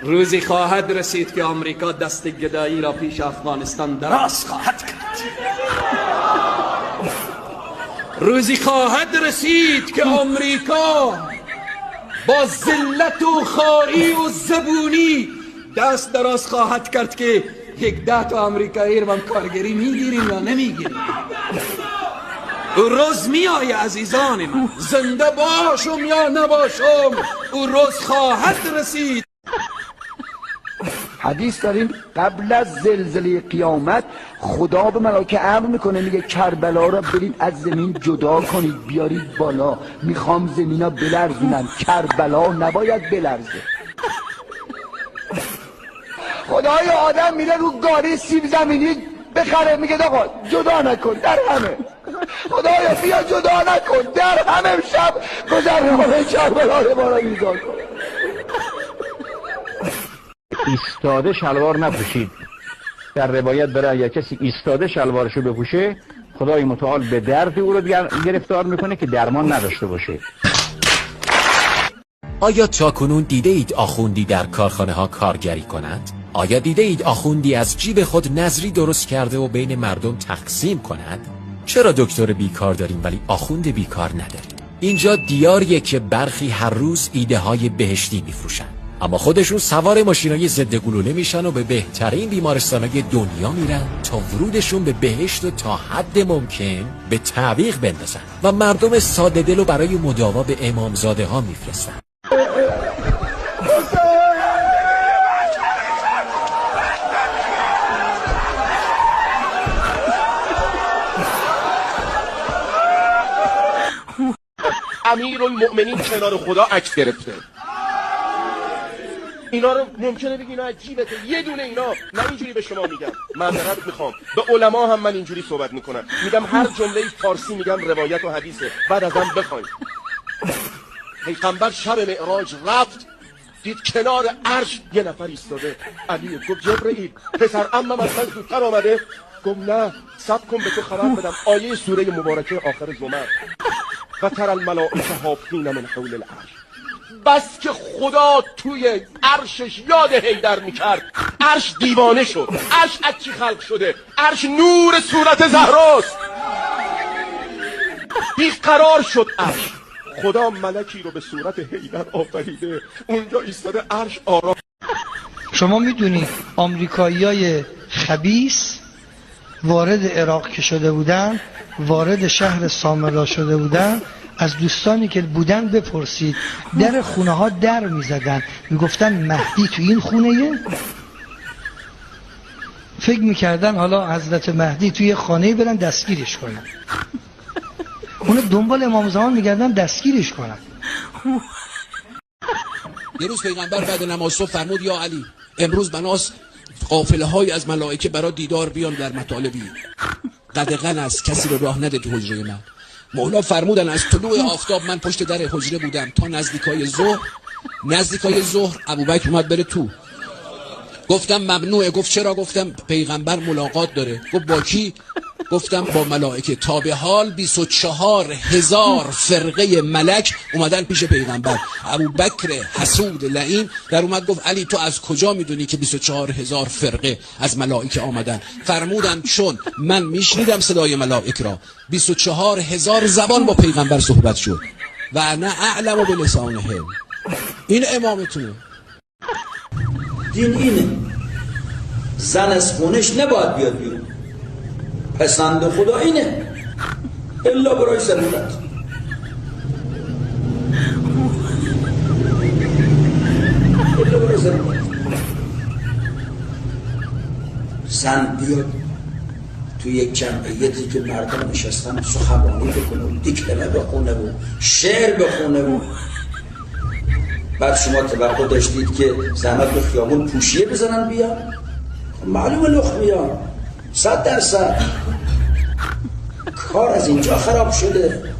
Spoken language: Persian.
روزی خواهد رسید که آمریکا دست گدایی را پیش افغانستان دراز خواهد کرد. روزی خواهد رسید که آمریکا با ذلت و خواری و زبونی دست دراز خواهد کرد که 10 تا آمریکایی رو هم کارگری میگیریم یا نمیگیریم. او روز میآید عزیزان من، زنده باشم یا نباشم او روز خواهد رسید. حدیث داریم قبل از زلزله قیامت خدا به ملائکه امر میکنه، میگه کربلا را برید از زمین جدا کنید بیارید بالا، میخوام زمینا بلرزونم، کربلا نباید بلرزه. خدای آدم میره رو گاری سیب زمینی بخره، میگه آقا جدا نکن در همه، خدایا بیا جدا نکن در همه شب گذرنامه کربلا ما را میزان کن. ایستاده شلوار نپوشید. در روایت برای اگر کسی ایستاده شلوارشو بپوشه خدای متعال به درد او رو گرفتار میکنه که درمان نداشته باشه. آیا تاکنون دیده اید آخوندی در کارخانه ها کارگری کند؟ آیا دیده اید آخوندی از جیب خود نظری درست کرده و بین مردم تقسیم کند؟ چرا دکتر بیکار داریم ولی آخوند بیکار نداریم؟ اینجا دیاریه که برخی هر روز ایده های بهشتی میفروشن، اما خودشون سوار ماشینای ضد گلوله میشن و به بهترین بیمارستانای دنیا میرن تا ورودشون به بهشت رو تا حد ممکن به تعویق بندازن و مردم ساده دل رو برای مداوا به امامزاده ها میفرستن. امیرالمؤمنین کنار خدا عکس گرفته. اینا رو ممکنه بگی اینا عجیبته، یه دونه اینا. من اینجوری به شما میگم، معذرت میخوام، به علما هم من اینجوری صحبت میکنم، میگم هر جمله فارسی میگم روایت و حدیثه، بعد ازم بخواید. پیغمبر شب معراج رفت دید کنار عرش یه نفر ایستاده. علی گفت جبرئیل پسر عمم از من زودتر آمده؟ گفت نه صبر کن به تو خبر بدم. آیه سوره مبارکه آخر زمر و تر الملائکه حافین من حول العرش. بس که خدا توی عرشش یاد حیدر میکرد، عرش دیوانه شد. عرش از چی خلق شده؟ عرش نور صورت زهراست. بیقرار شد عرش. خدا ملکی رو به صورت حیدر آفریده، اونجا ایستاده عرش آرام. شما میدونید آمریکایی‌های خبیث وارد عراق که شده بودن، وارد شهر سامرا شده بودن، از دوستانی که بودن بپرسید، در خونه ها در میزدن، میگفتن مهدی تو این خونه‌یه؟ فکر میکردن حالا حضرت مهدی توی خانه‌ای برن دستگیرش کنن. اون دنبال امام زمان میگردن دستگیرش کنن. یه روز پیغمبر بعد نماز صبح فرمود یا علی امروز بناست قافله های از ملائکه برای دیدار بیان در مطالبی، قدغن است کسی رو راه نده تو حجره من. مولا فرمودن از طلوع آفتاب من پشت در حجره بودم تا نزدیکای ظهر ابوبکر اومد بره تو. گفتم ممنوعه. گفت چرا؟ گفتم پیغمبر ملاقات داره. گفت با کی؟ گفتم با ملائکه. تا به حال 24,000 فرقه ملک اومدن پیش پیغمبر. ابوبکر حسود لعین در اومد گفت علی تو از کجا میدونی که 24,000 فرقه از ملائکه آمدن؟ فرمودن چون من میشنیدم صدای ملائکه را. 24,000 زبان با پیغمبر صحبت شد و انا اعلم بلسانهم. این امامتونه. دین اینه، زن از خونش نباید بیاد بیرون، پسند خدا اینه، الا برای ضرورت. زن بیاد تو یک جمعیتی که مردم نشستن سخنرانی بکنه و دیکلمه بخونه و شعر بخونه و بعد شما توقع داشتید که زنها به خیابون پوشیه بزنن بیان؟ معلومه لخت میان 100%. کار از اینجا خراب شده.